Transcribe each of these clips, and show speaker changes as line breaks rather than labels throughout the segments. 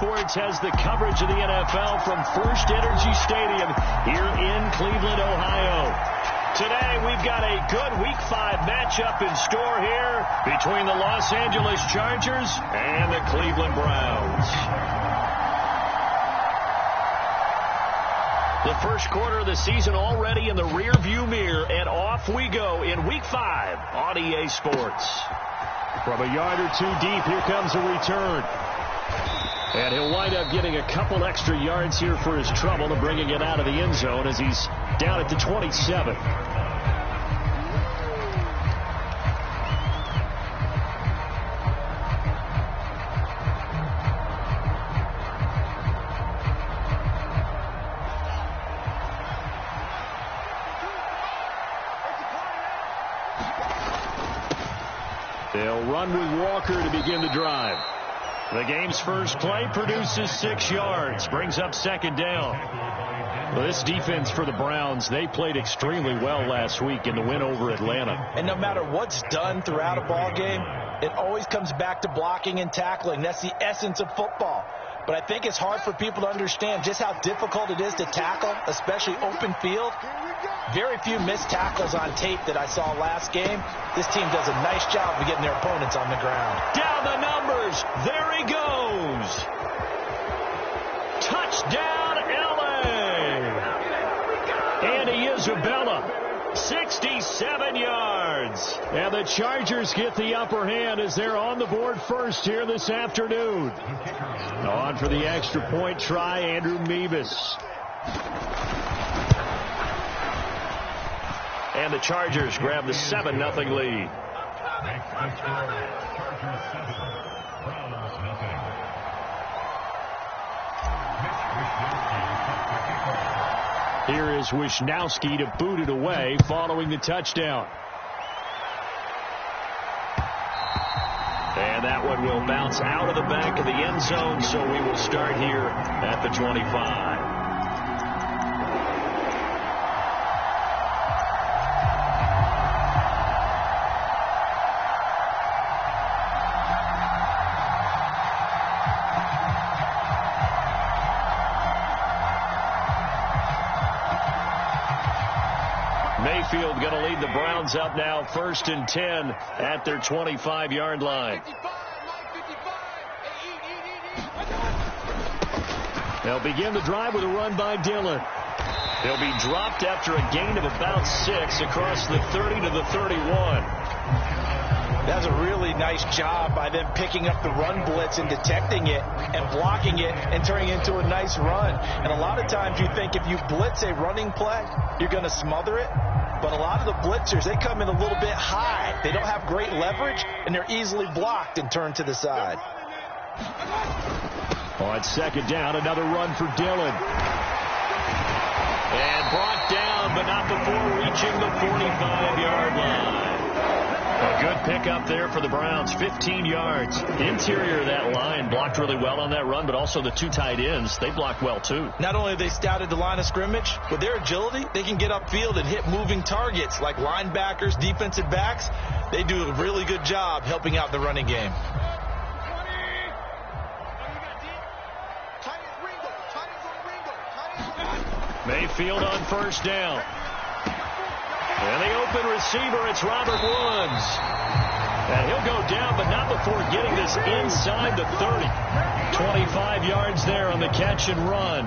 Sports has the coverage of the NFL from First Energy Stadium here in Cleveland, Ohio. Today, we've got a good Week 5 matchup in store here between the Los Angeles Chargers and the Cleveland Browns. The first quarter of the season already in the rearview mirror, and off we go in Week 5 on EA Sports. From a yard or two deep, here comes a return. And he'll wind up getting a couple extra yards here for his trouble to bringing it out of the end zone as he's down at the 27. They'll run with Walker to begin the drive. The game's first play produces 6 yards, brings up second down. Well, this defense for the Browns, they played extremely well last week in the win over Atlanta.
And no matter what's done throughout a ball game, it always comes back to blocking and tackling. That's the essence of football. But I think it's hard for people to understand just how difficult it is to tackle, especially open field. Very few missed tackles on tape that I saw last game. This team does a nice job of getting their opponents on the ground.
Down the numbers. There he goes. Touchdown, L.A. Andy Isabella, 67 yards. And the Chargers get the upper hand as they're on the board first here this afternoon. On for the extra point try, Andrew Mevis. And the Chargers grab the 7-0 lead. Here is Wisnowski to boot it away following the touchdown. And that one will bounce out of the back of the end zone, so we will start here at the 25. Mayfield going to lead the Browns up now, 1st and 10 at their 25-yard line. They'll begin the drive with a run by Dillon. They'll be dropped after a gain of about 6 across the 30 to the 31.
That's a really nice job by them picking up the run blitz and detecting it and blocking it and turning it into a nice run. And a lot of times you think if you blitz a running play, you're going to smother it. But a lot of the blitzers, they come in a little bit high. They don't have great leverage, and they're easily blocked and turned to the side.
On second down, another run for Dillon. And brought down, but not before reaching the 45-yard line. A good pickup there for the Browns, 15 yards. Interior of that line blocked really well on that run, but also the 2 tight ends, they blocked well too.
Not only have they scouted the line of scrimmage, with their agility, they can get upfield and hit moving targets like linebackers, defensive backs. They do a really good job helping out the running game.
Mayfield on first down. And the open receiver, it's Robert Woods. And he'll go down, but not before getting this inside the 30. 25 yards there on the catch and run.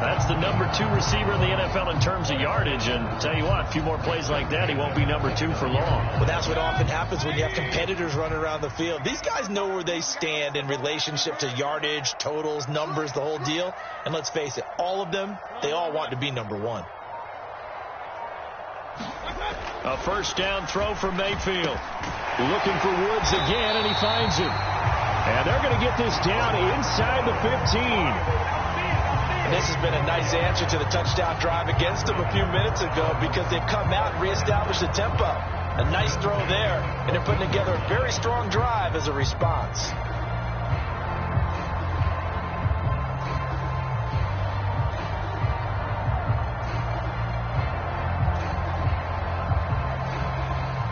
That's the number 2 receiver in the NFL in terms of yardage. And I'll tell you what, a few more plays like that, he won't be number 2 for long.
Well, that's what often happens when you have competitors running around the field. These guys know where they stand in relationship to yardage, totals, numbers, the whole deal. And let's face it, all of them, they all want to be number 1.
A first down throw for Mayfield. Looking for Woods again, and he finds him. And they're going to get this down inside the 15.
And this has been a nice answer to the touchdown drive against them a few minutes ago because they've come out and reestablished the tempo. A nice throw there, and they're putting together a very strong drive as a response.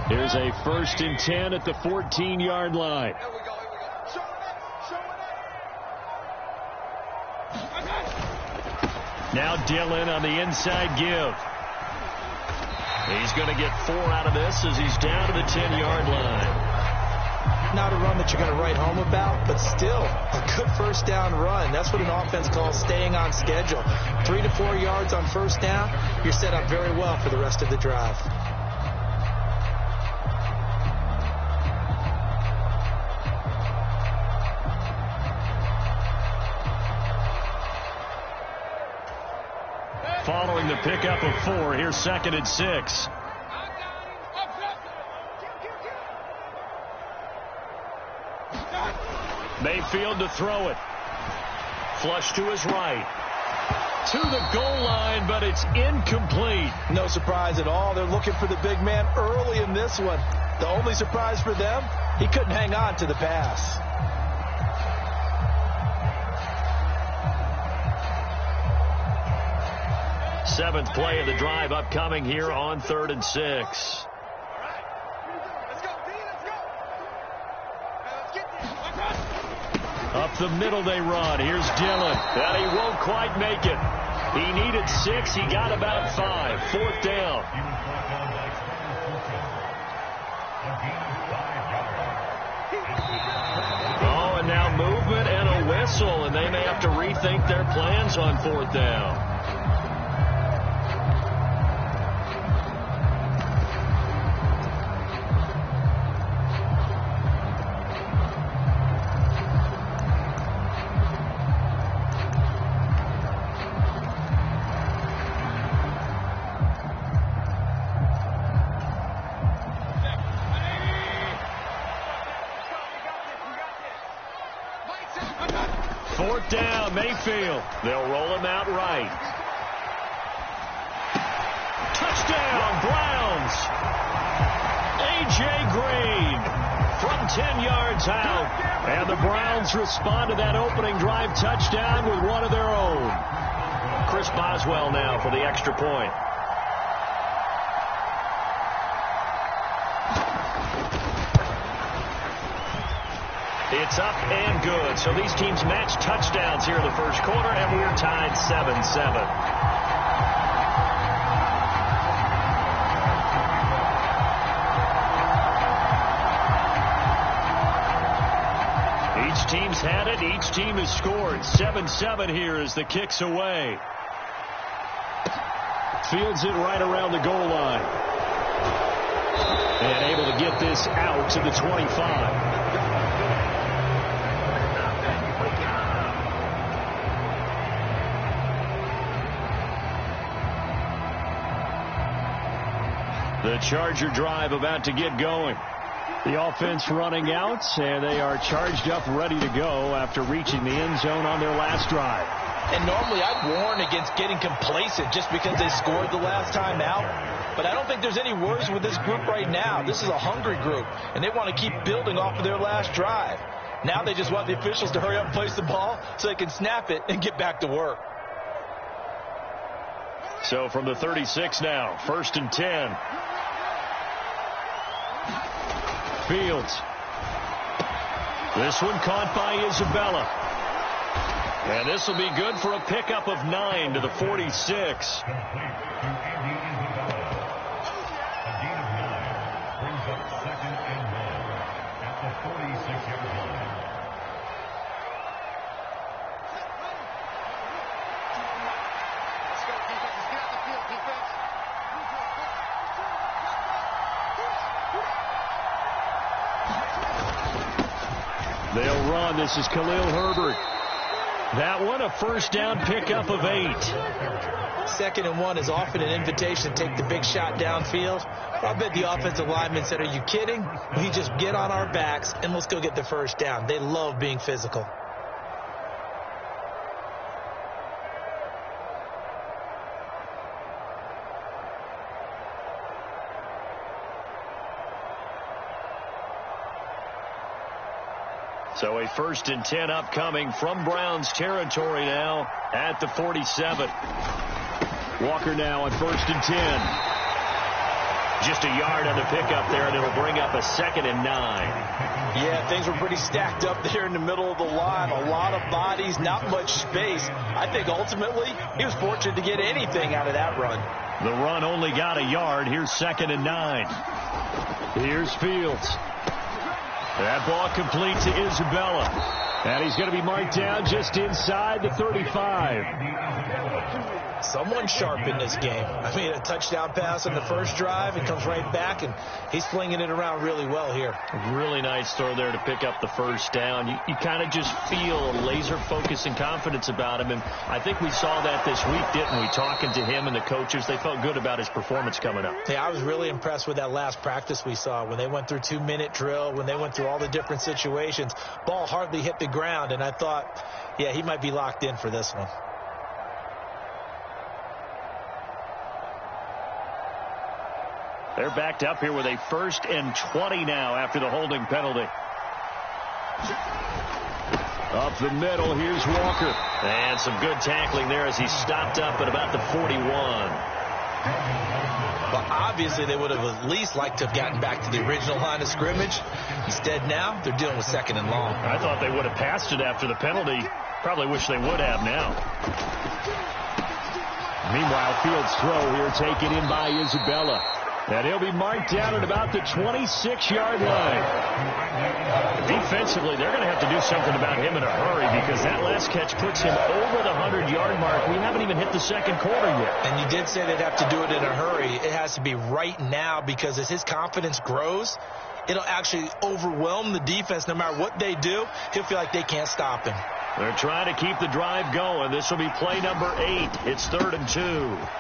Here's a 1st and 10 at the 14-yard line. Now Dillon on the inside give. He's going to get 4 out of this as he's down to the 10-yard line.
Not a run that you're going to write home about, but still a good first down run. That's what an offense calls staying on schedule. 3 to 4 yards on first down, you're set up very well for the rest of the drive.
Following the pickup of 4, here's 2nd and 6. Mayfield to throw it. Flush to his right. To the goal line, but it's incomplete.
No surprise at all. They're looking for the big man early in this one. The only surprise for them, he couldn't hang on to the pass.
Seventh play of the drive upcoming here on 3rd and 6. Up the middle they run. Here's Dillon. And he won't quite make it. He needed 6. He got about 5. 4th down. Oh, and now movement and a whistle, and they may have to rethink their plans on 4th down. Down, Mayfield. They'll roll him out right. Touchdown, Browns. A.J. Green from 10 yards out. And the Browns respond to that opening drive touchdown with one of their own. Chris Boswell now for the extra point. It's up and good. So these teams match touchdowns here in the first quarter, and we're tied 7-7. Each team's had it. Each team has scored. 7-7 here as the kick's away. Fields it right around the goal line. And able to get this out to the 25. The Charger drive about to get going. The offense running out, and they are charged up, ready to go after reaching the end zone on their last drive.
And normally I'd warn against getting complacent just because they scored the last time out. But I don't think there's any worries with this group right now. This is a hungry group, and they want to keep building off of their last drive. Now they just want the officials to hurry up and place the ball so they can snap it and get back to work.
So from the 36 now, 1st and 10. Fields. This one caught by Isabella. And this will be good for a pickup of 9 to the 46. They'll run. This is Khalil Herbert. That one, a first down pickup of 8.
2nd and 1 is often an invitation to take the big shot downfield. I bet the offensive lineman said, are you kidding? We just get on our backs and let's go get the first down. They love being physical.
So a 1st and 10 upcoming from Browns territory now at the 47. Walker now on 1st and 10. Just a yard on the pickup there, and it'll bring up a 2nd and 9.
Yeah, things were pretty stacked up there in the middle of the line. A lot of bodies, not much space. I think ultimately he was fortunate to get anything out of that run.
The run only got a yard. Here's 2nd and 9. Here's Fields. That ball complete to Isabella. And he's going to be marked down just inside the 35.
Someone sharp in this game. I mean, a touchdown pass on the first drive. It comes right back, and he's flinging it around really well here.
Really nice throw there to pick up the first down. You kind of just feel laser focus and confidence about him, and I think we saw that this week, didn't we? Talking to him and the coaches, they felt good about his performance coming up.
Yeah, I was really impressed with that last practice we saw when they went through 2-minute drill, when they went through all the different situations. Ball hardly hit the ground, and I thought, yeah, he might be locked in for this one.
They're backed up here with a 1st and 20 now after the holding penalty. Up the middle, here's Walker. And some good tackling there as he stopped up at about the 41.
Well, obviously they would have at least liked to have gotten back to the original line of scrimmage. Instead now, they're dealing with 2nd and long.
I thought they would have passed it after the penalty. Probably wish they would have now. Meanwhile, Fields' throw here taken in by Isabella. And he'll be marked down at about the 26-yard line. Defensively, they're going to have to do something about him in a hurry because that last catch puts him over the 100-yard mark. We haven't even hit the second quarter yet.
And you did say they'd have to do it in a hurry. It has to be right now because as his confidence grows, it'll actually overwhelm the defense. No matter what they do, he'll feel like they can't stop him.
They're trying to keep the drive going. This will be play number 8. It's 3rd and 2.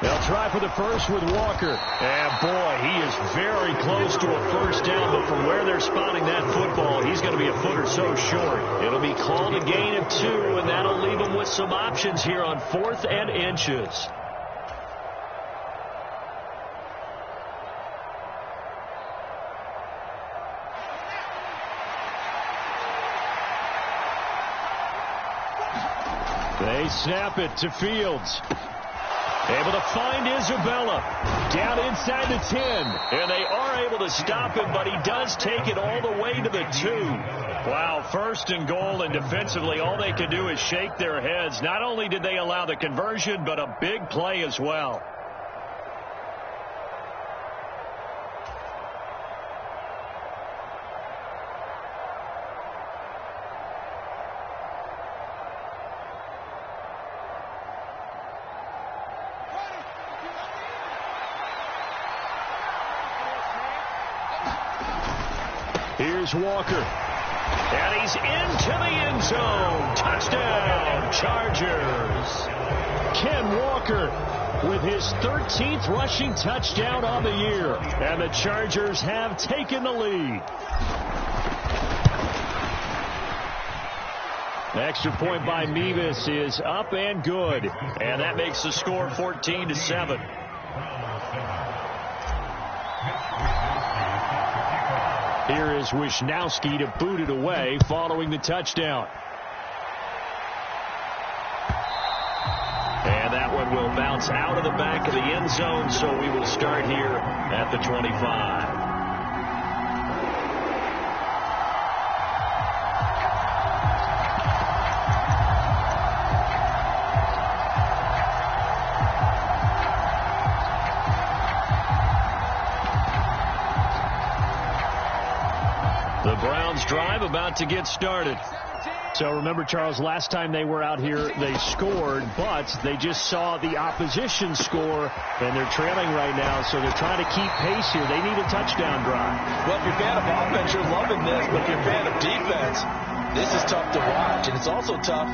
They'll try for the first with Walker. And, boy, he is very close to a first down, but from where they're spotting that football, he's going to be a foot or so short. It'll be called a gain of 2, and that'll leave them with some options here on 4th and inches. They snap it to Fields. Able to find Isabella. Down inside the 10. And they are able to stop him, but he does take it all the way to the 2. Wow, 1st and goal, and defensively all they can do is shake their heads. Not only did they allow the conversion, but a big play as well. Here's Walker. And he's into the end zone. Touchdown, Chargers. Ken Walker with his 13th rushing touchdown on the year. And the Chargers have taken the lead. The extra point by Mevis is up and good. And that makes the score 14-7. Here is Wisnowski to boot it away following the touchdown. And that one will bounce out of the back of the end zone, so we will start here at the 25. The Browns drive about to get started. So remember, Charles, last time they were out here, they scored, but they just saw the opposition score, and they're trailing right now, so they're trying to keep pace here. They need a touchdown drive.
Well, if you're a fan of offense, you're loving this, but if you're a fan of defense, this is tough to watch, and it's also tough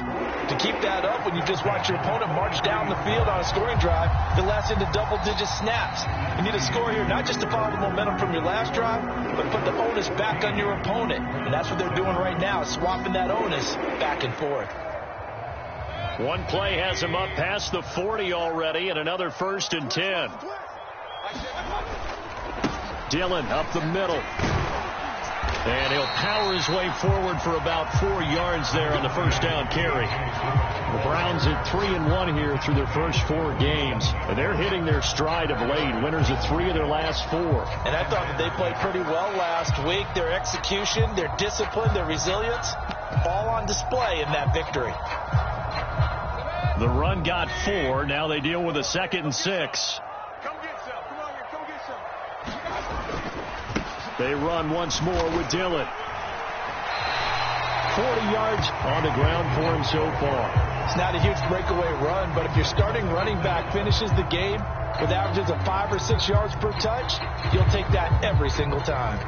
to keep that up when you just watch your opponent march down the field on a scoring drive that lasts into double-digit snaps. You need a score here, not just to follow the momentum from your last drive, but put the onus back on your opponent. And that's what they're doing right now, swapping that onus back and forth.
One play has him up past the 40 already, and another 1st and 10. Dillon up the middle. And he'll power his way forward for about 4 yards there on the first down carry. The Browns at 3-1 here through their first 4 games. And they're hitting their stride of late. Winners of 3 of their last 4.
And I thought that they played pretty well last week. Their execution, their discipline, their resilience, all on display in that victory.
The run got 4. Now they deal with a 2nd and 6.
Come get some. Come on here. Come get some.
They run once more with Dillon. 40 yards on the ground for him so far.
It's not a huge breakaway run, but if your starting running back finishes the game with averages of 5 or 6 yards per touch, you'll take that every single time.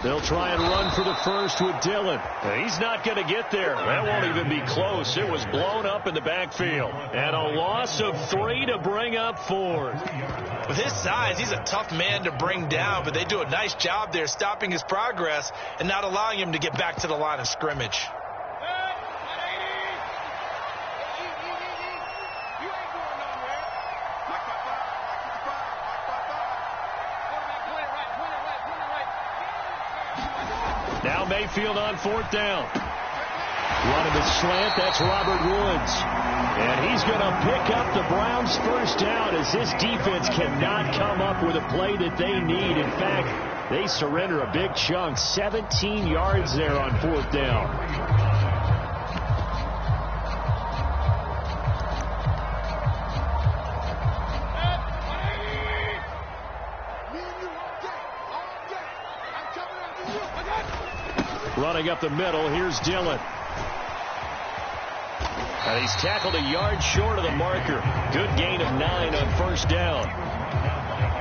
They'll try and run for the first with Dillon. He's not going to get there. That won't even be close. It was blown up in the backfield. And a loss of 3 to bring up 4.
With his size, he's a tough man to bring down, but they do a nice job there stopping his progress and not allowing him to get back to the line of scrimmage.
Now Mayfield on 4th down. Running the slant, that's Robert Woods. And he's going to pick up the Browns' first down as this defense cannot come up with a play that they need. In fact, they surrender a big chunk. 17 yards there on 4th down. Running up the middle, here's Dillon. And he's tackled a yard short of the marker. Good gain of 9 on 1st down.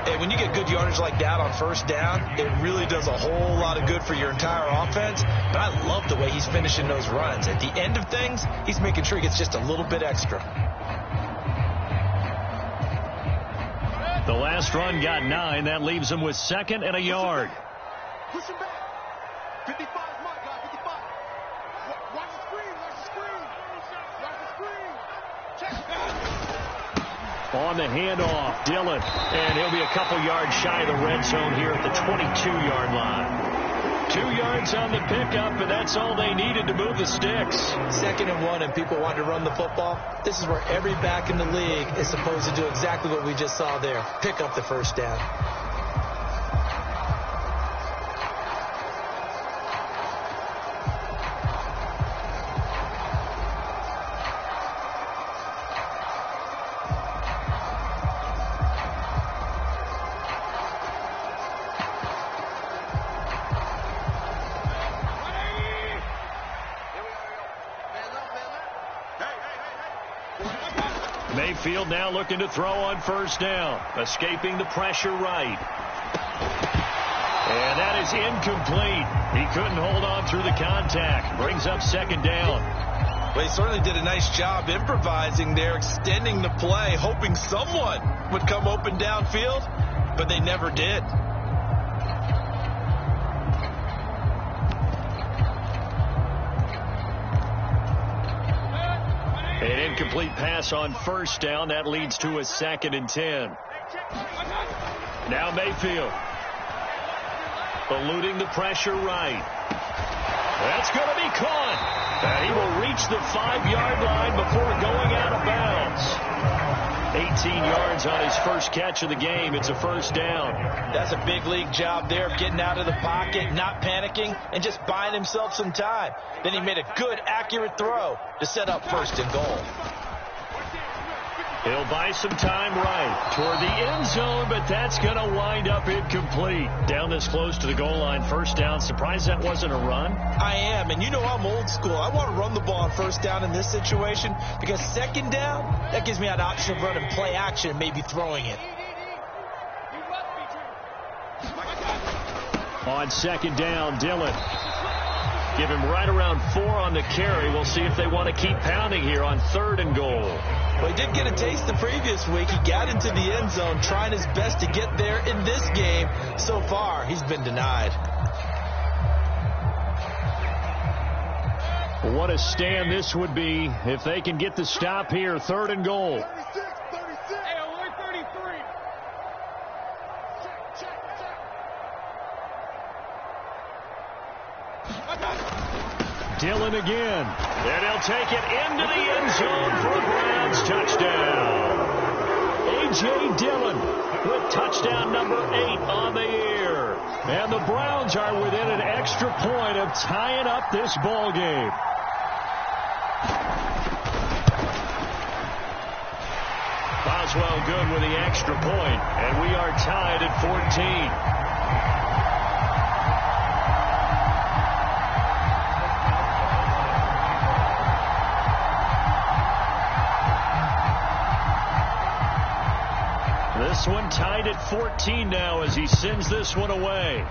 Hey, when you get good yardage like that on 1st down, it really does a whole lot of good for your entire offense. But I love the way he's finishing those runs. At the end of things, he's making sure he gets just a little bit extra.
The last run got 9. That leaves him with 2nd and a yard.
Push him back. 55 is my guy. 55. Watch the screen. Watch the screen. Watch the screen. Check.
On the handoff, Dillon. And he'll be a couple yards shy of the red zone here at the 22-yard line. 2 yards on the pickup, and that's all they needed to move the sticks.
2nd and 1, and people want to run the football. This is where every back in the league is supposed to do exactly what we just saw there. Pick up the first down.
Mayfield now looking to throw on 1st down. Escaping the pressure right. And that is incomplete. He couldn't hold on through the contact. Brings up 2nd down.
Well, he certainly did a nice job improvising there, extending the play, hoping someone would come open downfield, but they never did.
An incomplete pass on 1st down. That leads to a 2nd and 10. Now Mayfield. Eluding the pressure right. That's going to be caught. And he will reach the 5-yard line before going out of bounds. 18 yards on his first catch of the game. It's a 1st down.
That's a big league job there of getting out of the pocket, not panicking, and just buying himself some time. Then he made a good, accurate throw to set up 1st and goal.
He'll buy some time right toward the end zone, but that's going to wind up incomplete. Down this close to the goal line, 1st down. Surprised that wasn't a run?
I am, and you know I'm old school. I want to run the ball on 1st down in this situation because 2nd down, that gives me an option of running play action and maybe throwing it.
On 2nd down, Dillon. Give him right around 4 on the carry. We'll see if they want to keep pounding here on 3rd and goal.
Well, he did get a taste the previous week. He got into the end zone, trying his best to get there in this game. So far, he's been denied.
What a stand this would be if they can get the stop here. 3rd and goal.
36. Hey, alert 33. Check. I got it.
Dillon again. And he'll take it into the end zone for a Browns touchdown. A.J. Dillon with touchdown number 8 on the year. And the Browns are within an extra point of tying up this ball game. Boswell good with the extra point, and we are tied at 14. This one tied at 14 now as he sends this one away.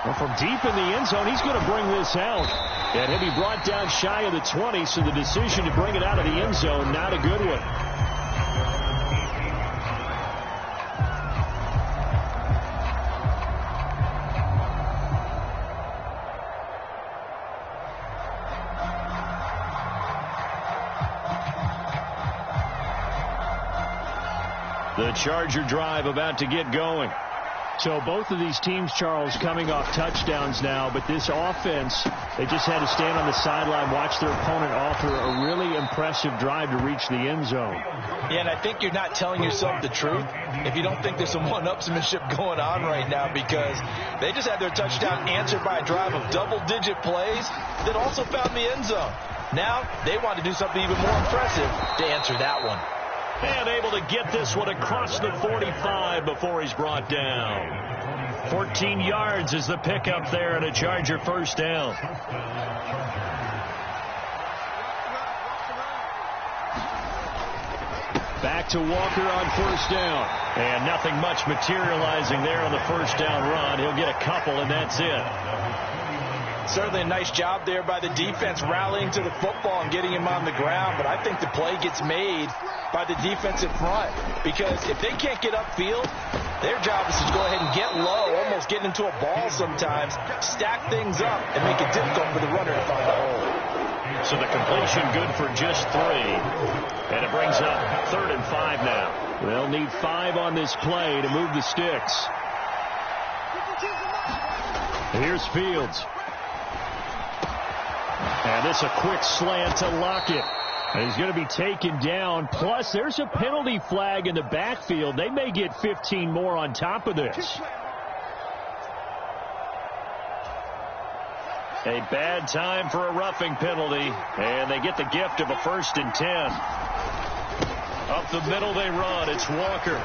Well, from deep in the end zone, he's going to bring this out. And he'll be brought down shy of the 20, so the decision to bring it out of the end zone, not a good one. The Charger drive about to get going. So both of these teams, Charles, coming off touchdowns now, but this offense, they just had to stand on the sideline, watch their opponent offer a really impressive drive to reach the end zone.
Yeah, and I think you're not telling yourself the truth if you don't think there's some one-upsmanship going on right now, because they just had their touchdown answered by a drive of double-digit plays that also found the end zone. Now they want to do something even more impressive to answer that one.
And able to get this one across the 45 before he's brought down. 14 yards is the pickup there and a Charger first down. Back to Walker on first down. And nothing much materializing there on the first down run. He'll get a couple, and that's it.
Certainly a nice job there by the defense rallying to the football and getting him on the ground. But I think the play gets made by the defensive front, because if they can't get upfield, their job is to go ahead and get low, almost get into a ball sometimes, stack things up, and make it difficult for the runner to find a hole.
So the completion good for just 3. And it brings up 3rd and 5 now. They'll need 5 on this play to move the sticks. Here's Fields. And this a quick slant to Lockett. And he's going to be taken down. Plus, there's a penalty flag in the backfield. They may get 15 more on top of this. A bad time for a roughing penalty. And they get the gift of a 1st and 10. Up the middle they run. It's Walker.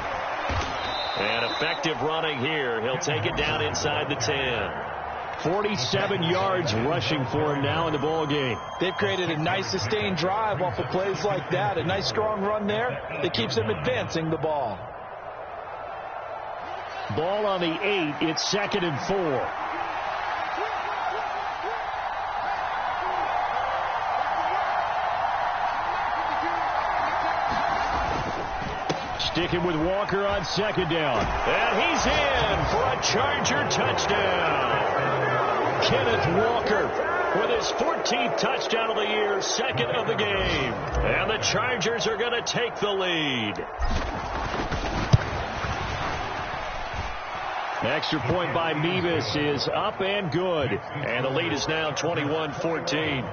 And effective running here. He'll take it down inside the 10. 47 yards rushing for him now in the ball game.
They've created a nice sustained drive off of plays like that. A nice strong run there that keeps them advancing the ball.
Ball on the 8. It's 2nd and 4. Sticking with Walker on 2nd down. And he's in for a Charger touchdown. Kenneth Walker with his 14th touchdown of the year, 2nd of the game. And the Chargers are going to take the lead. Extra point by Mevis is up and good. And the lead is now 21-14.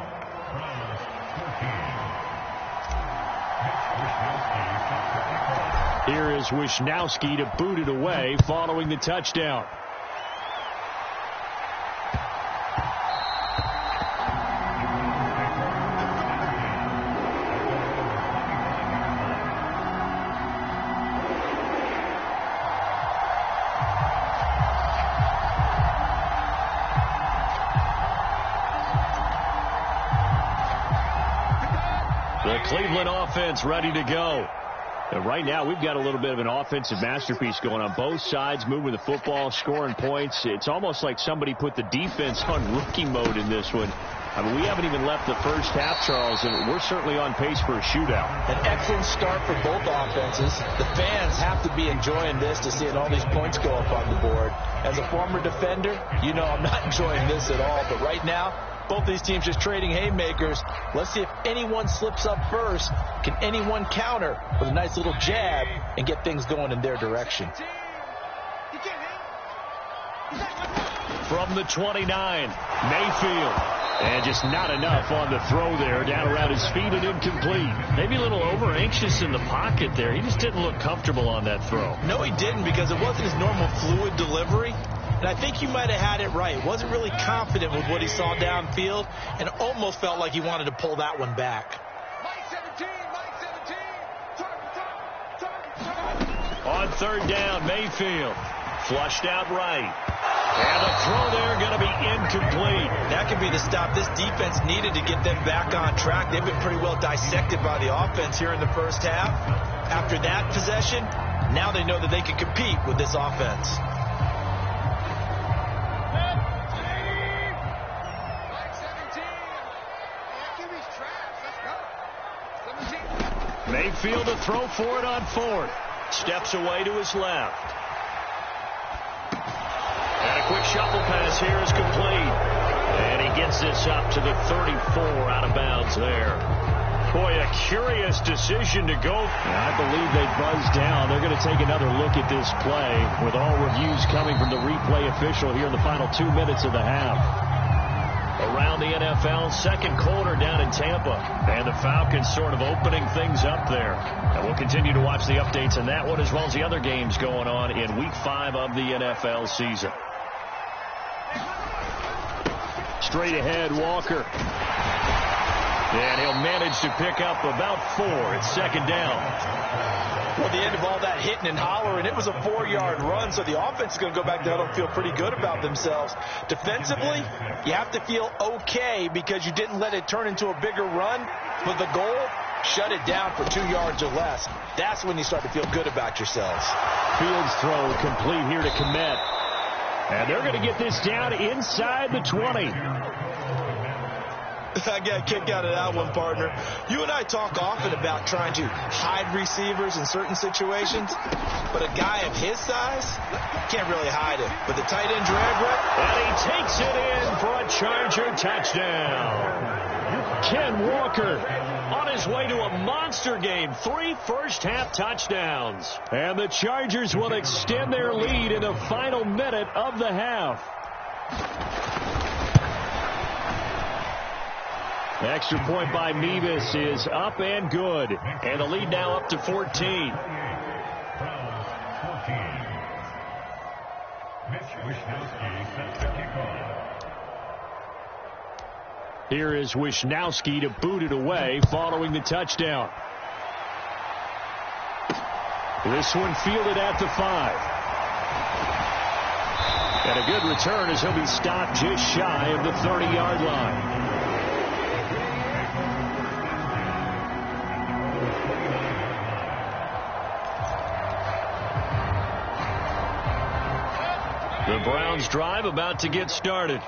Here is Wisnowski to boot it away following the touchdown. The Cleveland offense ready to go. And right now, we've got a little bit of an offensive masterpiece going on both sides, moving the football, scoring points. It's almost like somebody put the defense on rookie mode in this one. I mean, we haven't even left the first half, Charles, and we're certainly on pace for a shootout.
An excellent start for both offenses. The fans have to be enjoying this to seeing all these points go up on the board. As a former defender, you know I'm not enjoying this at all. But right now, both these teams just trading haymakers. Let's see if anyone slips up first. Can anyone counter with a nice little jab and get things going in their direction?
From the 29, Mayfield. And just not enough on the throw there. Down around his feet and incomplete. Maybe a little over-anxious in the pocket there. He just didn't look comfortable on that throw.
No, he didn't, because it wasn't his normal fluid delivery. And I think you might have had it right. Wasn't really confident with what he saw downfield and almost felt like he wanted to pull that one back.
On third down, Mayfield. Flushed out right. And the throw there going to be incomplete.
That could be the stop this defense needed to get them back on track. They've been pretty well dissected by the offense here in the first half. After that possession, now they know that they can compete with this offense.
Mayfield to throw for it on fourth. Steps away to his left. And a quick shuffle pass here is complete. And he gets this up to the 34 out of bounds there. Boy, a curious decision to go. I believe they buzzed down. They're going to take another look at this play with all reviews coming from the replay official here in the final 2 minutes of the half. Around the NFL, second quarter down in Tampa. And the Falcons sort of opening things up there. And we'll continue to watch the updates on that one as well as the other games going on in Week 5 of the NFL season. Straight ahead, Walker. And he'll manage to pick up about 4 at second down.
Well, the end of all that hitting and hollering, it was a 4-yard run, so the offense is going to go back there and feel pretty good about themselves. Defensively, you have to feel okay because you didn't let it turn into a bigger run. But the goal, shut it down for 2 yards or less. That's when you start to feel good about yourselves.
Fields throw complete here to Komet. And they're going to get this down inside the 20.
I got a kick out of that one, partner. You and I talk often about trying to hide receivers in certain situations, but a guy of his size can't really hide it. But the tight end drag route,
and he takes it in for a Charger touchdown. Ken Walker on his way to a monster game. 3 first-half touchdowns. And the Chargers will extend their lead in the final minute of the half. Extra point by Mevis is up and good. And the lead now up to 14. Here is Wisnowski to boot it away following the touchdown. This one fielded at the 5. And a good return as he'll be stopped just shy of the 30-yard line. The Browns drive about to get started.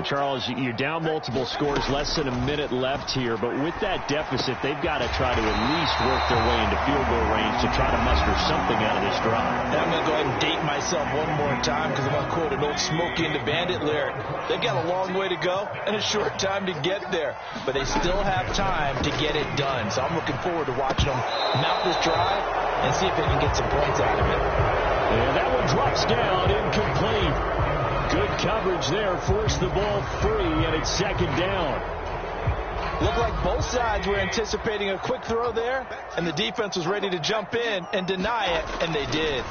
Charles, you're down multiple scores, less than a minute left here, but with that deficit, they've got to try to at least work their way into field goal range to try to muster something out of this drive.
I'm going to go ahead and date myself one more time because I'm going to quote an old Smokey and the Bandit lyric. They've got a long way to go and a short time to get there, but they still have time to get it done. So I'm looking forward to watching them mount this drive and see if they can get some points out of it.
And that one drops down, incomplete. Good coverage there, forced the ball free, and it's second down.
Looked like both sides were anticipating a quick throw there, and the defense was ready to jump in and deny it, and they did.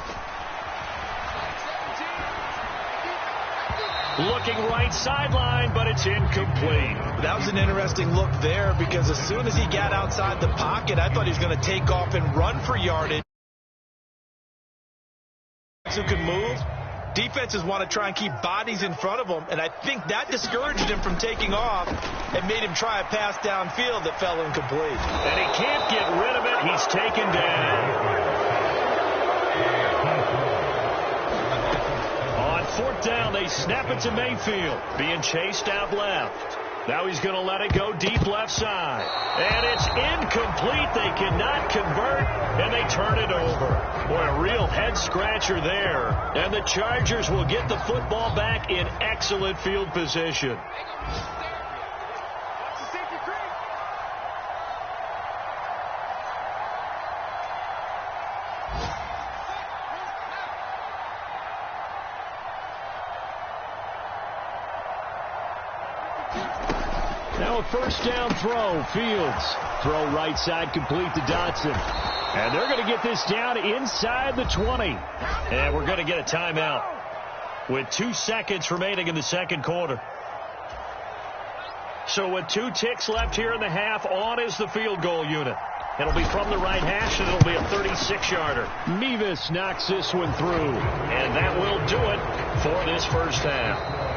Looking right sideline, but it's incomplete.
That was an interesting look there because as soon as he got outside the pocket, I thought he was going to take off and run for yardage. Who can move. Defenses want to try and keep bodies in front of him, and I think that discouraged him from taking off and made him try a pass downfield that fell incomplete.
And he can't get rid of it. He's taken down. On fourth down, they snap it to Mayfield, being chased out left. Now he's going to let it go deep left side. And it's incomplete. They cannot convert, and they turn it over. Boy, a real head-scratcher there. And the Chargers will get the football back in excellent field position. Now a first down throw. Fields. Throw right side complete to Dotson. And they're going to get this down inside the 20. And we're going to get a timeout with 2 seconds remaining in the second quarter. So with 2 ticks left here in the half, on is the field goal unit. It'll be from the right hash, and it'll be a 36-yarder. Mevis knocks this one through. And that will do it for this first half.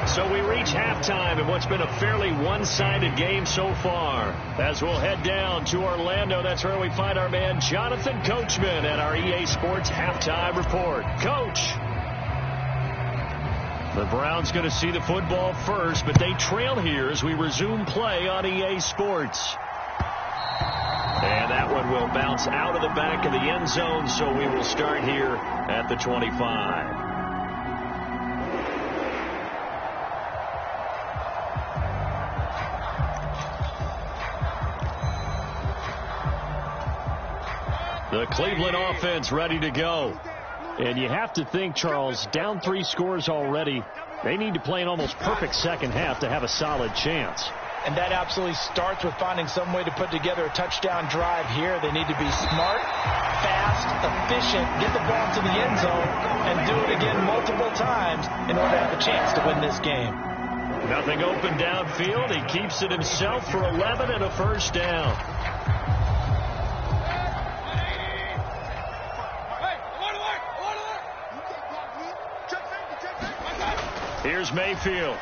So we reach halftime in what's been a fairly one-sided game so far. As we'll head down to Orlando, that's where we find our man Jonathan Coachman at our EA Sports Halftime Report. Coach. The Browns going to see the football first, but they trail here as we resume play on EA Sports. And that one will bounce out of the back of the end zone, so we will start here at the 25. The Cleveland offense ready to go. And you have to think, Charles, down 3 scores already. They need to play an almost perfect second half to have a solid chance.
And that absolutely starts with finding some way to put together a touchdown drive here. They need to be smart, fast, efficient, get the ball to the end zone, and do it again multiple times in order to have a chance to win this game.
Nothing open downfield. He keeps it himself for 11 and a first down. Here's Mayfield.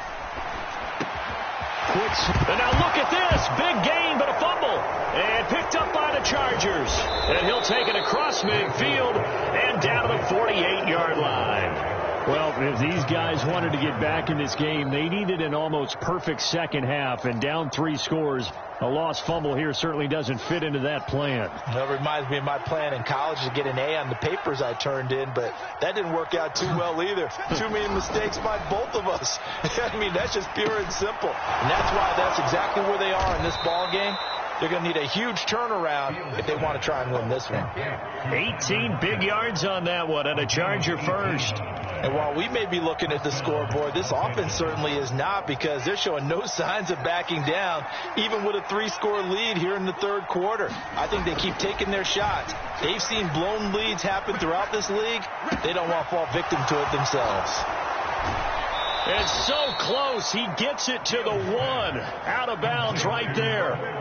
And now look at this. Big gain, but a fumble. And picked up by the Chargers. And he'll take it across midfield and down to the 48-yard line. Well, if these guys wanted to get back in this game, they needed an almost perfect second half. And down 3 scores, a lost fumble here certainly doesn't fit into that plan.
That reminds me of my plan in college to get an A on the papers I turned in, but that didn't work out too well either. Too many mistakes by both of us. I mean, that's just pure and simple. And that's why that's exactly where they are in this ball game. They're going to need a huge turnaround if they want to try and win this one.
18 big yards on that one, and a Charger first.
And while we may be looking at the scoreboard, this offense certainly is not, because they're showing no signs of backing down, even with a 3-score lead here in the third quarter. I think they keep taking their shots. They've seen blown leads happen throughout this league. They don't want to fall victim to it themselves.
It's so close. He gets it to the 1. Out of bounds right there.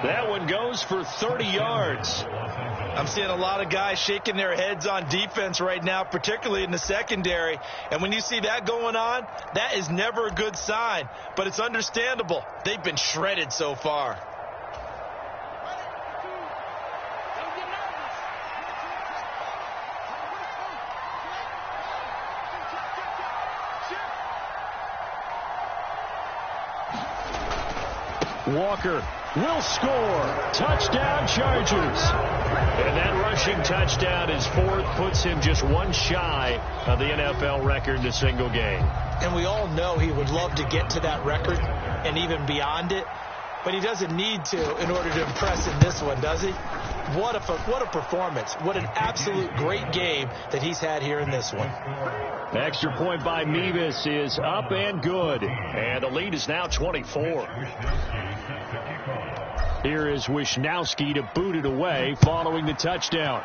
That one goes for 30 yards.
I'm seeing a lot of guys shaking their heads on defense right now, particularly in the secondary. And when you see that going on, that is never a good sign. But it's understandable. They've been shredded so far.
Walker will score. Touchdown, Chargers. And that rushing touchdown is 4th, puts him just 1 shy of the NFL record in a single game.
And we all know he would love to get to that record and even beyond it, but he doesn't need to in order to impress in this one, does he? What a performance. What an absolute great game that he's had here in this one.
The extra point by Mevis is up and good. And the lead is now 24. Here is Wisnowski to boot it away following the touchdown.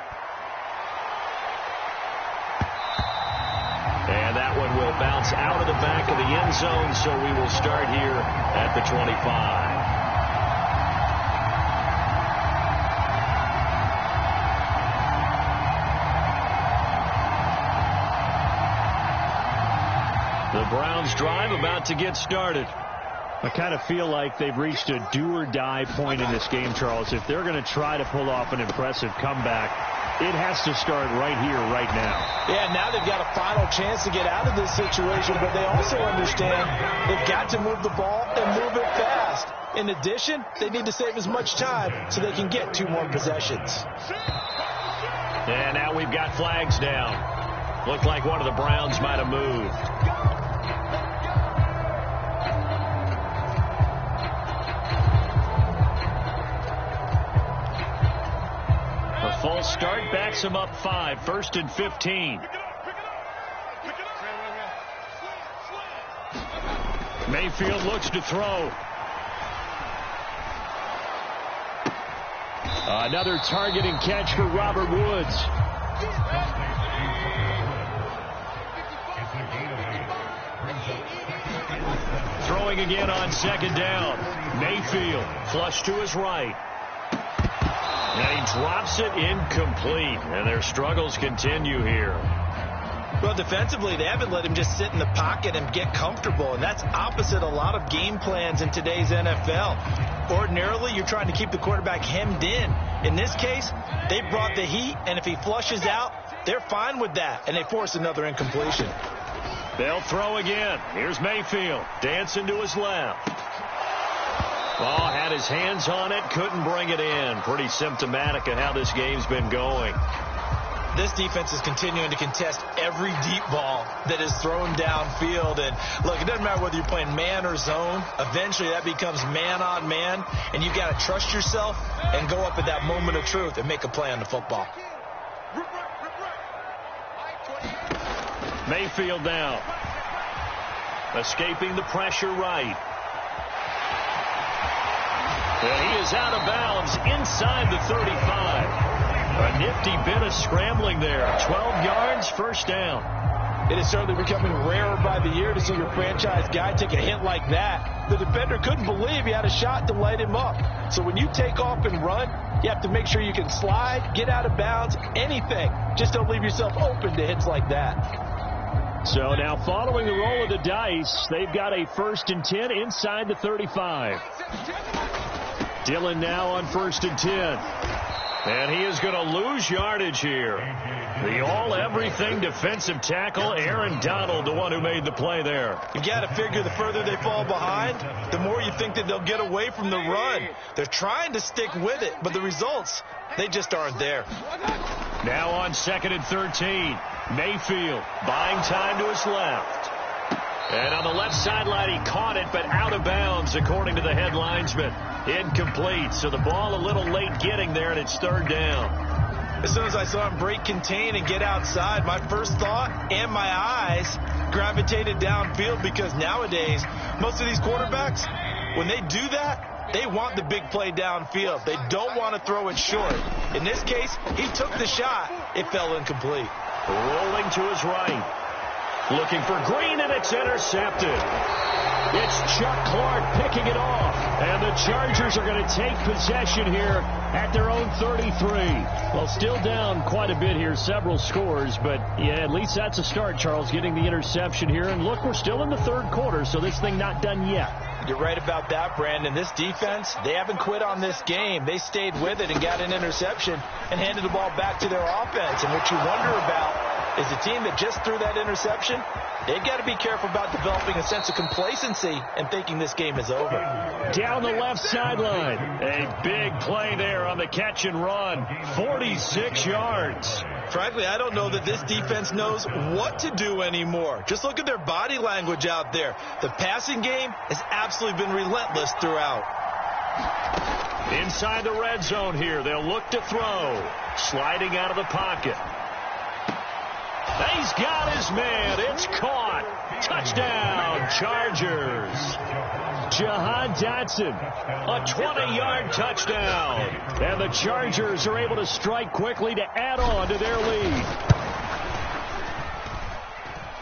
And that one will bounce out of the back of the end zone, so we will start here at the 25. The Browns drive about to get started. I kind of feel like they've reached a do-or-die point in this game, Charles. If they're going to try to pull off an impressive comeback, It has to start right here, right now.
Yeah, now they've got a final chance to get out of this situation, but they also understand they've got to move the ball and move it fast. In addition, they need to save as much time so they can get 2 more possessions.
And now we've got flags down. Looked like one of the Browns might have moved. A false start backs him up 5, 1st and 15. Mayfield looks to throw. Another targeting catch for Robert Woods. Throwing again on 2nd down. Mayfield flush to his right. And he drops it incomplete. And their struggles continue here.
Well, defensively, they haven't let him just sit in the pocket and get comfortable, and that's opposite a lot of game plans in today's NFL. Ordinarily, you're trying to keep the quarterback hemmed in. In this case, they brought the heat, and if he flushes out, they're fine with that, and they force another incompletion.
They'll throw again. Here's Mayfield, dancing to his left. Ball had his hands on it, couldn't bring it in. Pretty symptomatic of how this game's been going.
This defense is continuing to contest every deep ball that is thrown downfield. And, look, it doesn't matter whether you're playing man or zone. Eventually, that becomes man on man. And you've got to trust yourself and go up at that moment of truth and make a play on the football.
Mayfield now. Escaping the pressure right. And he is out of bounds inside the 35. A nifty bit of scrambling there. 12 yards, 1st down.
It is certainly becoming rarer by the year to see your franchise guy take a hit like that. The defender couldn't believe he had a shot to light him up. So when you take off and run, you have to make sure you can slide, get out of bounds, anything. Just don't leave yourself open to hits like that.
So now following the roll of the dice, they've got a 1st and 10 inside the 35. Dillon now on 1st and 10. And he is going to lose yardage here. The all-everything defensive tackle, Aaron Donald, the one who made the play there.
You've got to figure the further they fall behind, the more you think that they'll get away from the run. They're trying to stick with it, but the results, they just aren't there.
Now on 2nd and 13, Mayfield buying time to his left. And on the left sideline, he caught it, but out of bounds, according to the head linesman. Incomplete, so the ball a little late getting there, and it's 3rd down.
As soon as I saw him break contain and get outside, my first thought and my eyes gravitated downfield, because nowadays, most of these quarterbacks, when they do that, they want the big play downfield. They don't want to throw it short. In this case, he took the shot. It fell incomplete.
Rolling to his right. Looking for Green, and it's intercepted. It's Chuck Clark picking it off. And the Chargers are going to take possession here at their own 33. Well, still down quite a bit here, several scores. But, yeah, at least that's a start, Charles, getting the interception here. And, look, we're still in the 3rd quarter, so this thing not done yet.
You're right about that, Brandon. This defense, they haven't quit on this game. They stayed with it and got an interception and handed the ball back to their offense. And what you wonder about is the team that just threw that interception, they've got to be careful about developing a sense of complacency and thinking this game is over.
Down the left sideline. A big play there on the catch and run. 46 yards.
Frankly, I don't know that this defense knows what to do anymore. Just look at their body language out there. The passing game has absolutely been relentless throughout.
Inside the red zone here, they'll look to throw. Sliding out of the pocket. He's got his man. It's caught. Touchdown, Chargers. Jahan Dotson, a 20-yard touchdown. And the Chargers are able to strike quickly to add on to their lead.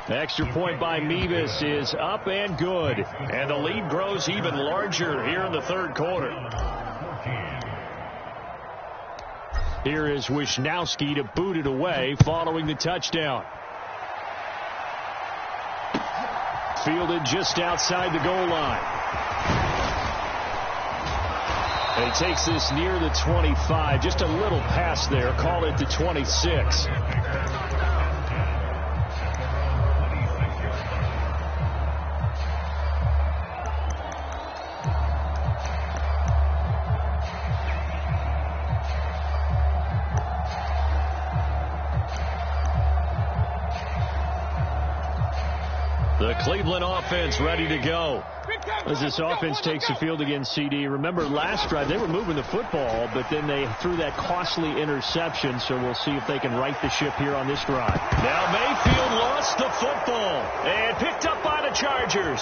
The extra point by Mevis is up and good. And the lead grows even larger here in the 3rd quarter. Here is Wisnowski to boot it away following the touchdown. Fielded just outside the goal line. And he takes this near the 25. Just a little pass there. Call it the 26. The Cleveland offense ready to go. As this offense takes the field against CD. Remember last drive they were moving the football, but then they threw that costly interception, so we'll see if they can right the ship here on this drive. Now Mayfield lost the football and picked up by the Chargers.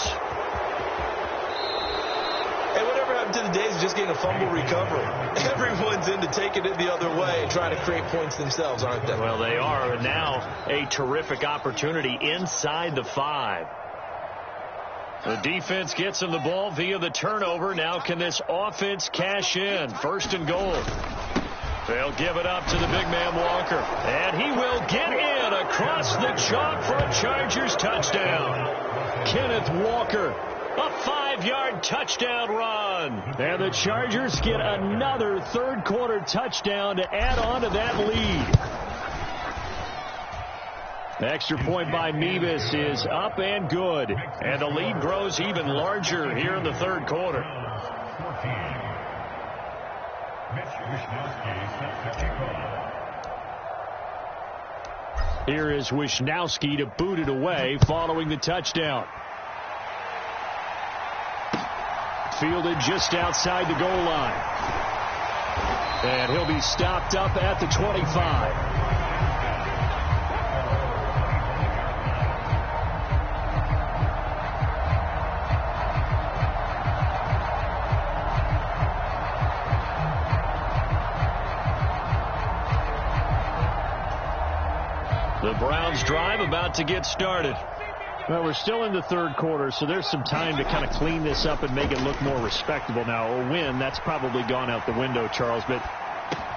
Hey, whatever happened to the days of just getting a fumble recovery? Everyone's into taking it the other way and trying to create points themselves, aren't they?
Well, they are, and now a terrific opportunity inside the 5. The defense gets him the ball via the turnover. Now can this offense cash in? First and goal. They'll give it up to the big man Walker. And he will get in across the chalk for a Chargers touchdown. Kenneth Walker, a 5-yard touchdown run. And the Chargers get another third-quarter touchdown to add on to that lead. The extra point by Mevis is up and good. And the lead grows even larger here in the third quarter. Here is Wishnowski to boot it away following the touchdown. Fielded just outside the goal line. And he'll be stopped up at the 25. The Browns drive about to get started. Well, we're still in the third quarter, so there's some time to kind of clean this up and make it look more respectable. Now, a win, that's probably gone out the window, Charles, but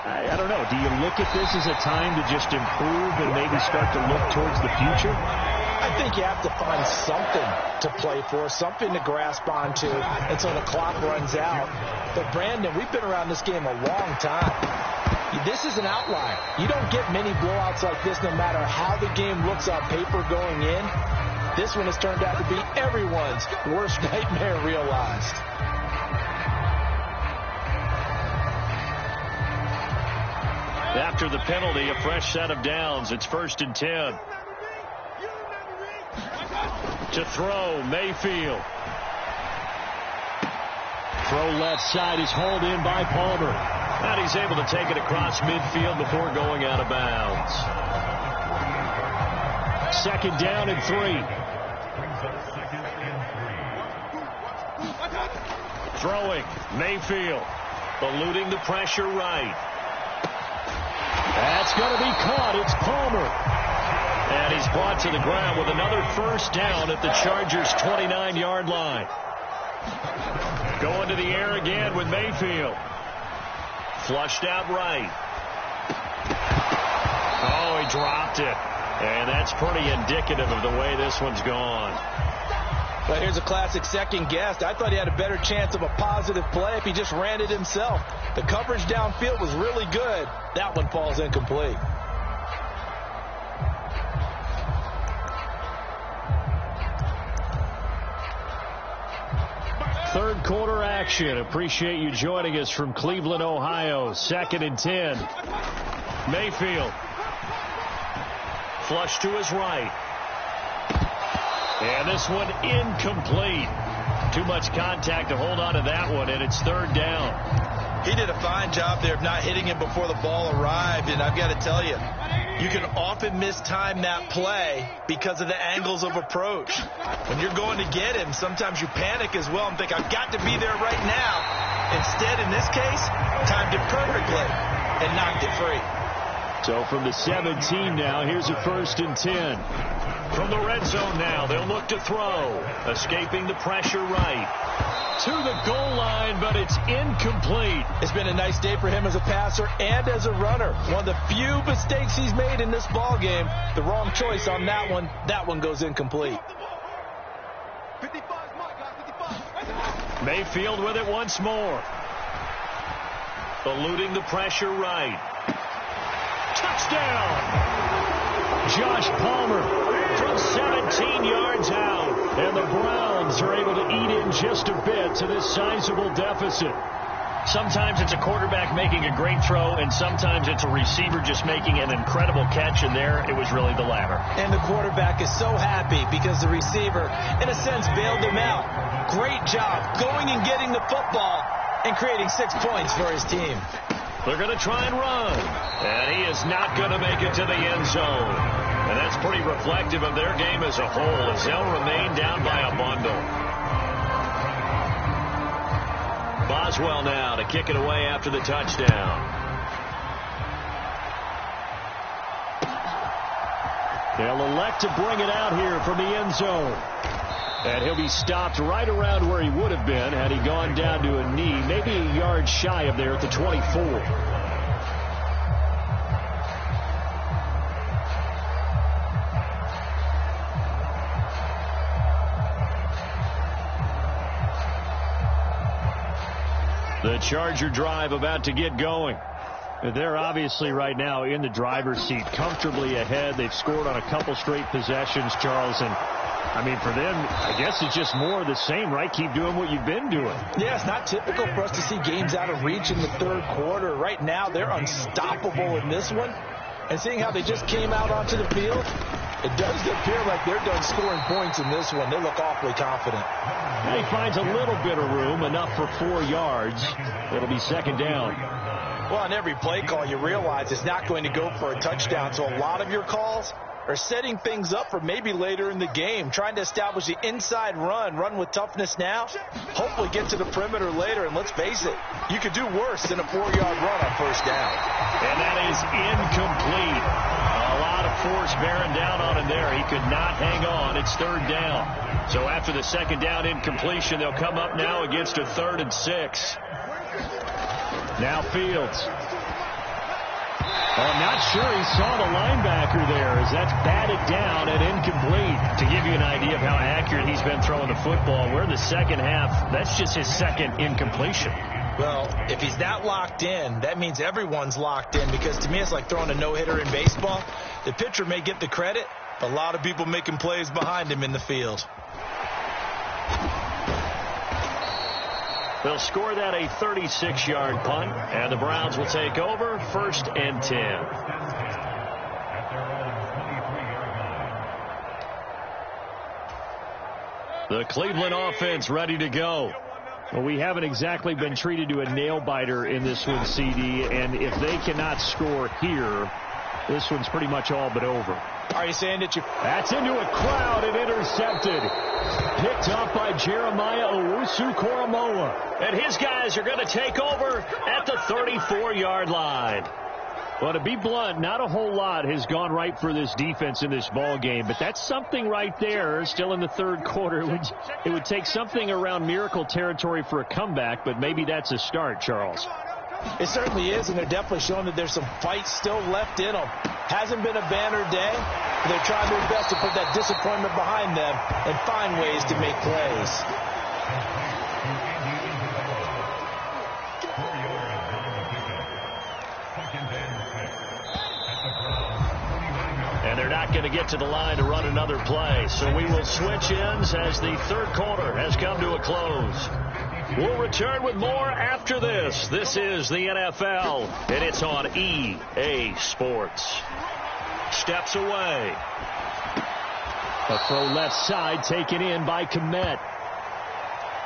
I don't know. Do you look at this as a time to just improve and maybe start to look towards the future?
I think you have to find something to play for, something to grasp onto until the clock runs out. But, Brandon, we've been around this game a long time. This is an outlier. You don't get many blowouts like this no matter how the game looks on paper going in. This one has turned out to be everyone's worst nightmare realized.
After the penalty, a fresh set of downs. It's 1st and 10. To throw, Mayfield. Throw left side is hauled in by Palmer. And he's able to take it across midfield before going out of bounds. 2nd down and 3. Throwing, Mayfield. Eluding the pressure right. That's going to be caught. It's Palmer. And he's brought to the ground with another first down at the Chargers' 29-yard line. Going to the air again with Mayfield. Flushed out right. Oh, he dropped it. And that's pretty indicative of the way this one's gone.
But here's a classic second guess. I thought he had a better chance of a positive play if he just ran it himself. The coverage downfield was really good. That one falls incomplete.
Third quarter action. Appreciate you joining us from Cleveland, Ohio. 2nd and 10. Mayfield. Flush to his right. And this one incomplete. Too much contact to hold on to that one, and it's 3rd down.
He did a fine job there of not hitting him before the ball arrived, and I've got to tell you, you can often mistime that play because of the angles of approach. When you're going to get him, sometimes you panic as well and think, I've got to be there right now. Instead, in this case, timed it perfectly and knocked it free.
So from the 17 now, here's a 1st and 10. From the red zone now, they'll look to throw. Escaping the pressure right. To the goal line, but it's incomplete.
It's been a nice day for him as a passer and as a runner. One of the few mistakes he's made in this ball game. The wrong choice on that one. That one goes incomplete.
55, Mayfield
Mayfield with it once more. Eluding the pressure right. Touchdown! Josh Palmer from 17 yards out. And the Browns are able to eat in just a bit to this sizable deficit. Sometimes it's a quarterback making a great throw, and sometimes it's a receiver just making an incredible catch, and there it was really the latter.
And the quarterback is so happy because the receiver, in a sense, bailed him out. Great job going and getting the football and creating 6 points for his team.
They're going to try and run, and he is not going to make it to the end zone. And that's pretty reflective of their game as a whole, as they'll remain down by a bundle. Boswell now to kick it away after the touchdown. They'll elect to bring it out here from the end zone. And he'll be stopped right around where he would have been had he gone down to a knee, maybe a yard shy of there at the 24. The Charger drive about to get going. They're obviously right now in the driver's seat, comfortably ahead. They've scored on a couple straight possessions, Charles, and I mean, for them, I guess it's just more of the same, right? Keep doing what you've been doing.
Yeah, it's not typical for us to see games out of reach in the third quarter. Right now, they're unstoppable in this one. And seeing how they just came out onto the field, it does appear like they're done scoring points in this one. They look awfully confident.
And he finds a little bit of room, enough for 4 yards. It'll be second down.
Well, on every play call, you realize it's not going to go for a touchdown. So a lot of your calls are setting things up for maybe later in the game, trying to establish the inside run with toughness now, hopefully get to the perimeter later. And let's face it, you could do worse than a 4-yard run on first down.
And that is incomplete. A lot of force bearing down on him there. He could not hang on. It's third down. So after the second down incompletion, they'll come up now against a 3rd and 6. Now Fields. I'm not sure he saw the linebacker there as that's batted down and incomplete. To give you an idea of how accurate he's been throwing the football, we're in the second half. That's just his second incompletion.
Well, if he's that locked in, that means everyone's locked in, because to me it's like throwing a no-hitter in baseball. The pitcher may get the credit, but a lot of people making plays behind him in the field.
They'll score that a 36-yard punt, and the Browns will take over 1st and 10. The Cleveland offense ready to go. Well, we haven't exactly been treated to a nail-biter in this one, CD, and if they cannot score here, this one's pretty much all but over.
Are you saying that you...
That's into a crowd and intercepted. Picked up by Jeremiah Owusu-Koramoah. And his guys are going to take over at the 34-yard line. Well, to be blunt, not a whole lot has gone right for this defense in this ball game, but that's something right there. Still in the third quarter. It would take something around miracle territory for a comeback, but maybe that's a start, Charles.
It certainly is, and they're definitely showing that there's some fight still left in them. Hasn't been a banner day, but they're trying their best to put that disappointment behind them and find ways to make plays.
And they're not going to get to the line to run another play, so we will switch ends as the third quarter has come to a close. We'll return with more after this. This is the NFL, and it's on EA Sports. Steps away. A throw left side taken in by Kmet.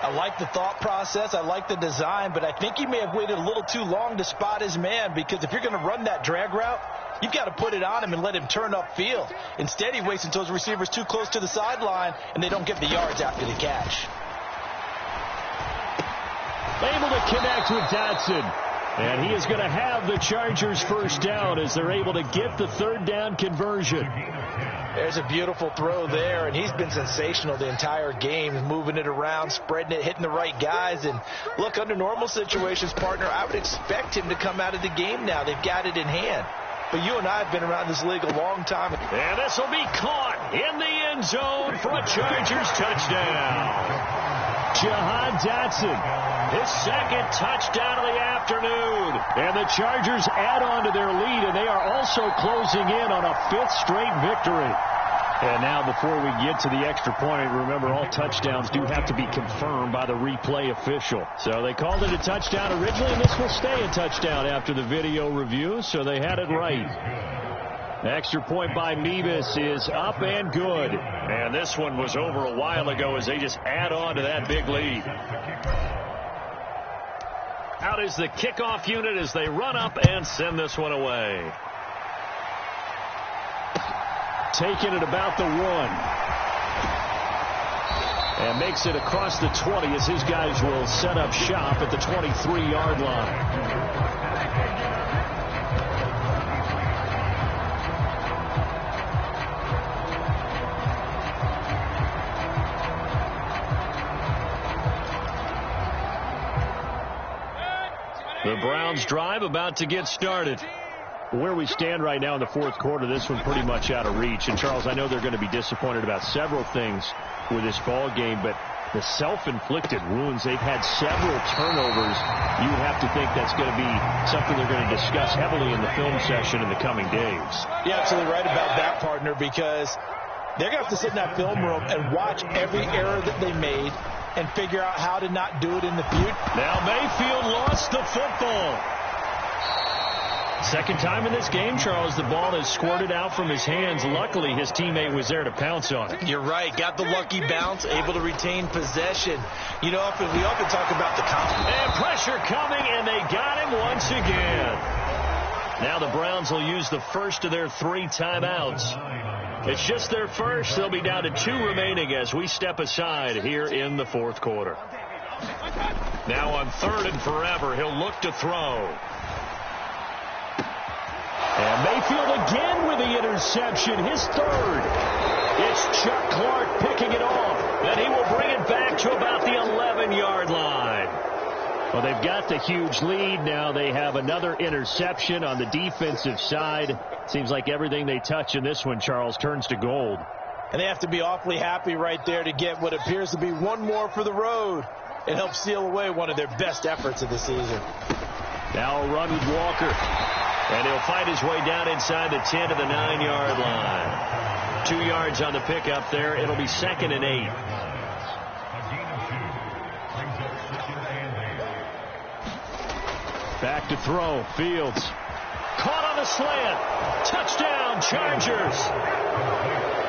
I like the thought process. I like the design, but I think he may have waited a little too long to spot his man, because if you're going to run that drag route, you've got to put it on him and let him turn upfield. Instead, he waits until his receiver's too close to the sideline, and they don't get the yards after the catch.
Able to connect with Dotson. And he is going to have the Chargers first down as they're able to get the third down conversion.
There's a beautiful throw there, and he's been sensational the entire game, moving it around, spreading it, hitting the right guys. And look, under normal situations, partner, I would expect him to come out of the game now. They've got it in hand. But you and I have been around this league a long time.
And this will be caught in the end zone for a Chargers touchdown. Jahan Dotson, his second touchdown of the afternoon. And the Chargers add on to their lead, and they are also closing in on a 5th straight victory. And now before we get to the extra point, remember all touchdowns do have to be confirmed by the replay official. So they called it a touchdown originally, and this will stay a touchdown after the video review, so they had it right. Extra point by Mevis is up and good. And this one was over a while ago as they just add on to that big lead. Out is the kickoff unit as they run up and send this one away. Taking it about the 1. And makes it across the 20 as his guys will set up shop at the 23-yard line. The Browns drive about to get started. Where we stand right now in the 4th quarter, this one pretty much out of reach. And, Charles, I know they're going to be disappointed about several things with this ball game, but the self-inflicted wounds, they've had several turnovers. You would have to think that's going to be something they're going to discuss heavily in the film session in the coming days.
You're absolutely right about that, partner, because they're going to have to sit in that film room and watch every error that they made and figure out how to not do it in the future.
Now Mayfield lost the football. Second time in this game, Charles, the ball has squirted out from his hands. Luckily, his teammate was there to pounce on it.
You're right. Got the lucky bounce, able to retain possession. You know, we often talk about the confidence.
And pressure coming, and they got him once again. Now the Browns will use the first of their 3 timeouts. It's just their first. They'll be down to 2 remaining as we step aside here in the 4th quarter. Now on 3rd and forever, he'll look to throw. And Mayfield again with the interception, his 3rd. It's Chuck Clark picking it off, and he will bring it back to about the 11-yard line. Well, they've got the huge lead. Now they have another interception on the defensive side. Seems like everything they touch in this one, Charles, turns to gold.
And they have to be awfully happy right there to get what appears to be one more for the road. It helps seal away one of their best efforts of the season.
Now a run with Walker. And he'll fight his way down inside the 10 to the 9-yard line. 2 yards on the pickup there. It'll be 2nd and 8. Back to throw. Fields. Caught on the slant. Touchdown, Chargers.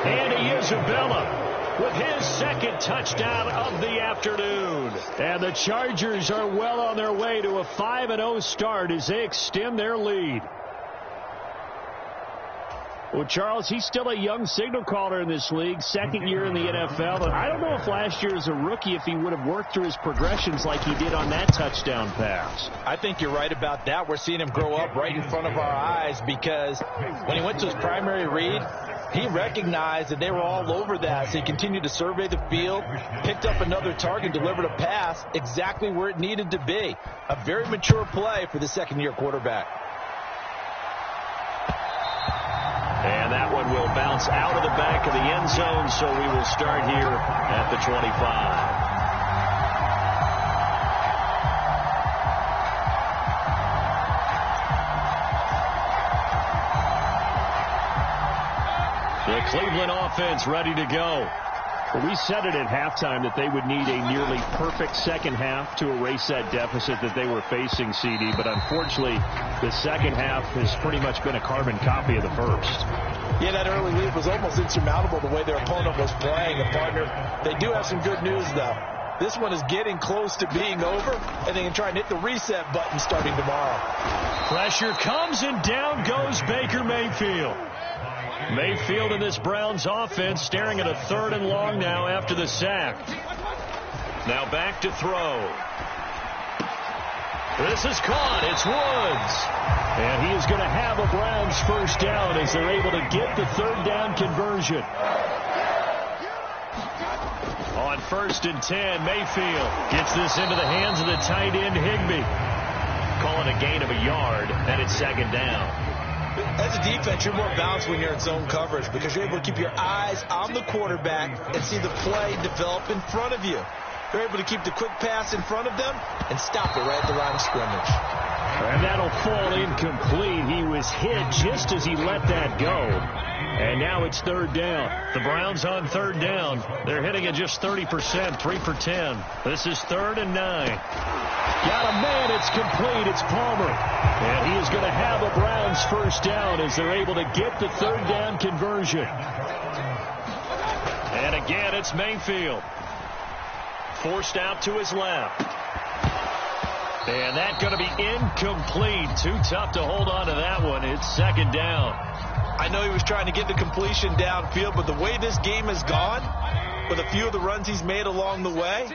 Andy Isabella with his 2nd touchdown of the afternoon. And the Chargers are well on their way to a 5-0 start as they extend their lead. Well, Charles, he's still a young signal caller in this league, 2nd year in the NFL. But I don't know if last year as a rookie, if he would have worked through his progressions like he did on that touchdown pass.
I think you're right about that. We're seeing him grow up right in front of our eyes because when he went to his primary read, he recognized that they were all over that. So he continued to survey the field, picked up another target, delivered a pass exactly where it needed to be. A very mature play for the 2nd-year quarterback.
And that one will bounce out of the back of the end zone, so we will start here at the 25. The Cleveland offense ready to go. Well, we said it at halftime that they would need a nearly perfect second half to erase that deficit that they were facing, CD. But unfortunately, the second half has pretty much been a carbon copy of the first.
Yeah, that early lead was almost insurmountable the way their opponent was playing. And, partner, they do have some good news, though. This one is getting close to being over, and they can try and hit the reset button starting tomorrow.
Pressure comes, and down goes Baker Mayfield. Mayfield in this Browns offense staring at a 3rd and long now after the sack. Now back to throw. This is caught. It's Woods. And he is going to have a Browns first down as they're able to get the 3rd down conversion. On 1st and 10, Mayfield gets this into the hands of the tight end Higbee. Call it a gain of a yard, and it's 2nd down.
As a defense, you're more balanced when you're in zone coverage because you're able to keep your eyes on the quarterback and see the play develop in front of you. They're able to keep the quick pass in front of them and stop it right at the line of scrimmage.
And that'll fall incomplete. He was hit just as he let that go. And now it's third down. The Browns on third down. They're hitting at just 30%, 3 for 10. This is 3rd and 9. Got a man. It's complete. It's Palmer. And he is going to have a Browns first down as they're able to get the third down conversion. And again, it's Mayfield. Forced out to his left. And that's going to be incomplete. Too tough to hold on to that one. It's 2nd down.
I know he was trying to get the completion downfield, but the way this game has gone, with a few of the runs he's made along the way,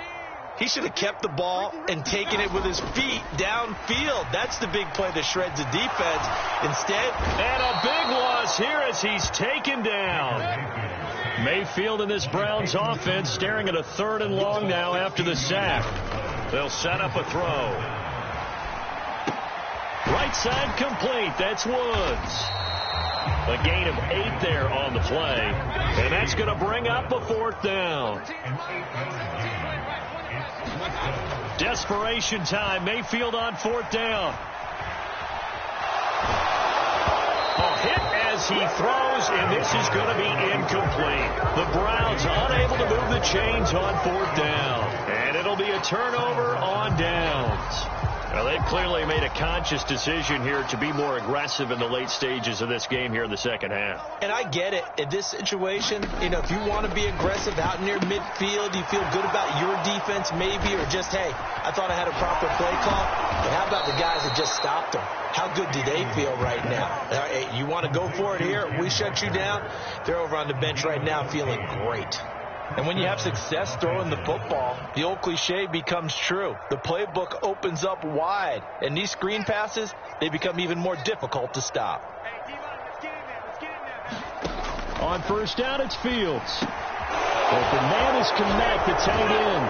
he should have kept the ball and taken it with his feet downfield. That's the big play that shreds the defense. Instead,
and a big loss here as he's taken down. Mayfield in this Browns offense staring at a 3rd and long now after the sack. They'll set up a throw. Right side complete. That's Woods. A gain of 8 there on the play. And that's going to bring up a 4th down. Desperation time. Mayfield on 4th down. A hit as he throws, and this is going to be incomplete. The Browns unable to move the chains on 4th down. And it'll be a turnover on downs. Well, they've clearly made a conscious decision here to be more aggressive in the late stages of this game here in the second half.
And I get it. In this situation, if you want to be aggressive out near midfield, you feel good about your defense maybe, or just, hey, I thought I had a proper play call. But how about the guys that just stopped them? How good do they feel right now? Hey, you want to go for it here? We shut you down. They're over on the bench right now feeling great. And when you have success throwing the football, the old cliche becomes true. The playbook opens up wide. And these screen passes, they become even more difficult to stop.
On first down, it's Fields. Open man is Kmet, the tight end.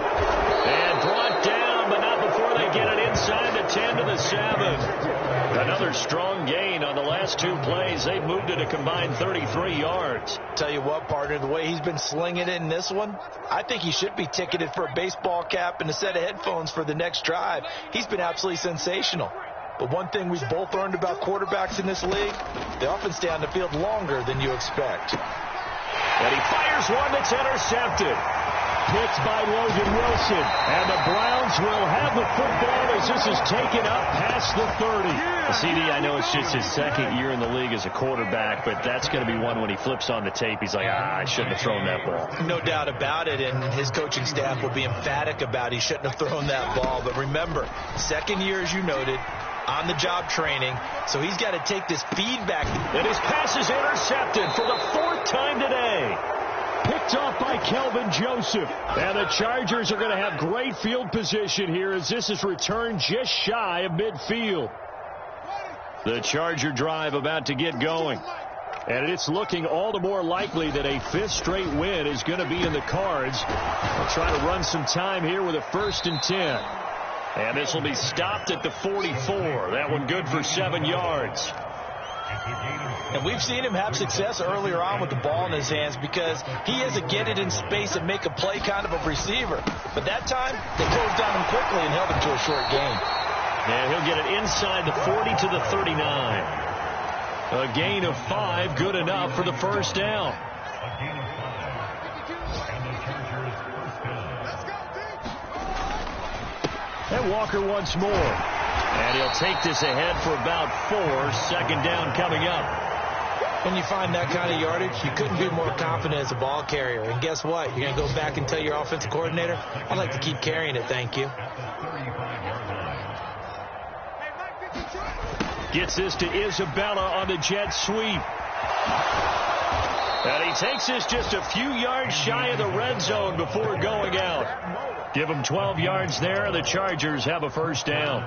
And brought down, but not before they get it inside the 10 to the 7. Another strong gain on the last 2 plays. They've moved it a combined 33 yards.
Tell you what, partner, the way he's been slinging it in this one, I think he should be ticketed for a baseball cap and a set of headphones for the next drive. He's been absolutely sensational. But one thing we've both learned about quarterbacks in this league, they often stay on the field longer than you expect.
And he fires one that's intercepted. Picked by Logan Wilson. And the Browns will have the football as this is taken up past the 30. CD, I know it's just his 2nd year in the league as a quarterback, but that's going to be one when he flips on the tape. He's like, I shouldn't have thrown that ball.
No doubt about it, and his coaching staff will be emphatic about he shouldn't have thrown that ball. But remember, 2nd year, as you noted, on-the-job training, so he's got to take this feedback.
And his pass is intercepted for the 4th time today. Picked off by Kelvin Joseph. And the Chargers are going to have great field position here as this is returned just shy of midfield. The Charger drive about to get going. And it's looking all the more likely that a 5th straight win is going to be in the cards. They'll try to run some time here with a 1st and 10. And this will be stopped at the 44. That one good for 7 yards.
And we've seen him have success earlier on with the ball in his hands because he is a get it in space and make a play kind of a receiver. But that time, they closed down him quickly and held him to a short gain.
And he'll get it inside the 40 to the 39. A gain of 5, good enough for the first down. And Walker once more. And he'll take this ahead for about 4. 2nd down coming up.
When you find that kind of yardage, you couldn't be more confident as a ball carrier. And guess what? You're going to go back and tell your offensive coordinator, I'd like to keep carrying it, thank you.
Gets this to Isabella on the jet sweep. And he takes this just a few yards shy of the red zone before going out. Give them 12 yards there. The Chargers have a first down.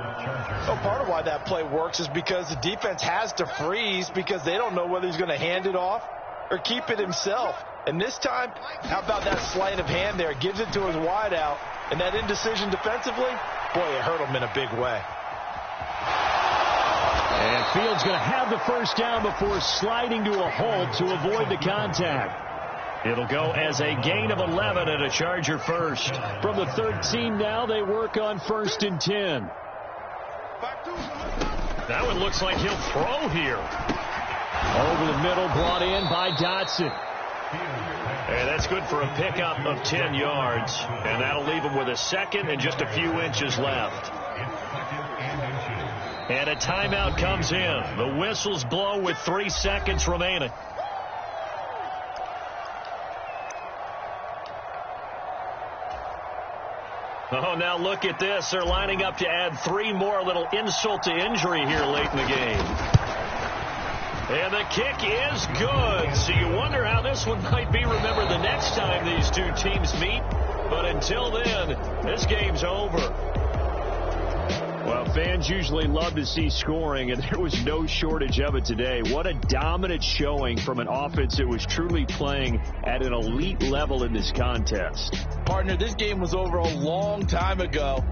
Well, part of why that play works is because the defense has to freeze because they don't know whether he's going to hand it off or keep it himself. And this time, how about that sleight of hand there? Gives it to his wideout. And that indecision defensively, boy, it hurt him in a big way.
And Fields going to have the first down before sliding to a halt to avoid the contact. It'll go as a gain of 11 and a Charger first. From the 13 now, they work on 1st and 10. That one looks like he'll throw here. Over the middle, brought in by Dotson. And that's good for a pickup of 10 yards. And that'll leave him with a second and just a few inches left. And a timeout comes in. The whistles blow with 3 seconds remaining. Oh, now look at this. They're lining up to add 3 more. A little insult to injury here late in the game. And the kick is good. So you wonder how this one might be remembered the next time these two teams meet. But until then, this game's over. Well, fans usually love to see scoring, and there was no shortage of it today. What a dominant showing from an offense that was truly playing at an elite level in this contest.
Partner, this game was over a long time ago,